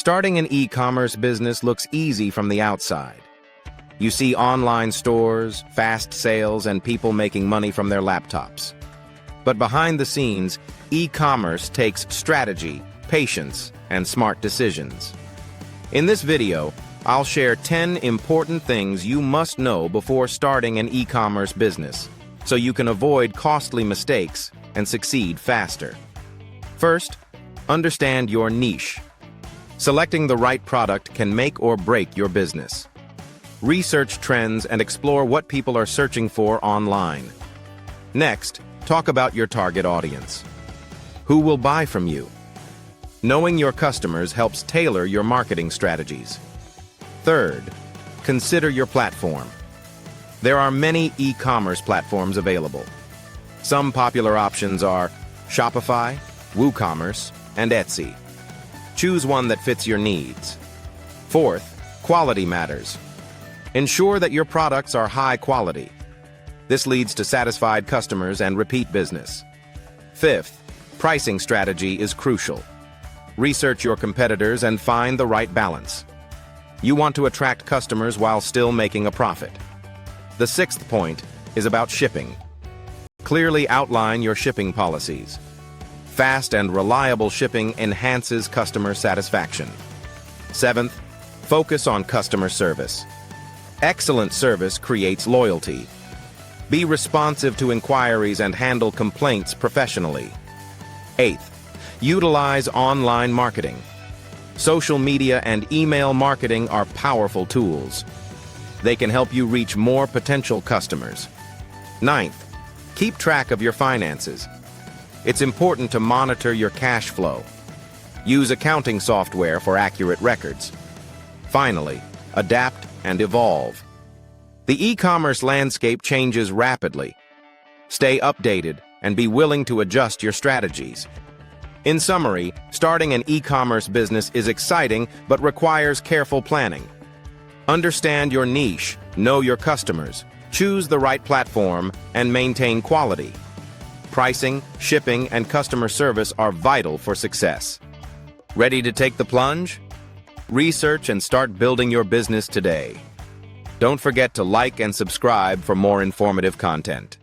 Starting an e-commerce business looks easy from the outside. You see online stores, fast sales, and people making money from their laptops. But behind the scenes, e-commerce takes strategy, patience, and smart decisions. In this video, I'll share 10 important things you must know before starting an e-commerce business, so you can avoid costly mistakes and succeed faster. First, understand your niche. Selecting the right product can make or break your business. Research trends and explore what people are searching for online. Next, talk about your target audience. Who will buy from you? Knowing your customers helps tailor your marketing strategies. Third, consider your platform. There are many e-commerce platforms available. Some popular options are Shopify, WooCommerce, and Etsy. Choose one that fits your needs. Fourth, quality matters. Ensure that your products are high quality. This leads to satisfied customers and repeat business. Fifth, pricing strategy is crucial. Research your competitors and find the right balance. You want to attract customers while still making a profit. The sixth point is about shipping. Clearly outline your shipping policies. Fast and reliable shipping enhances customer satisfaction. Seventh, focus on customer service. Excellent service creates loyalty. Be responsive to inquiries and handle complaints professionally. Eighth, utilize online marketing. Social media and email marketing are powerful tools. They can help you reach more potential customers. Ninth, keep track of your finances. It's important to monitor your cash flow. Use accounting software for accurate records. Finally, adapt and evolve. The e-commerce landscape changes rapidly. Stay updated and be willing to adjust your strategies. In summary, starting an e-commerce business is exciting but requires careful planning. Understand your niche, know your customers, choose the right platform, and maintain quality. Pricing, shipping, and customer service are vital for success. Ready to take the plunge? Research and start building your business today. Don't forget to like and subscribe for more informative content.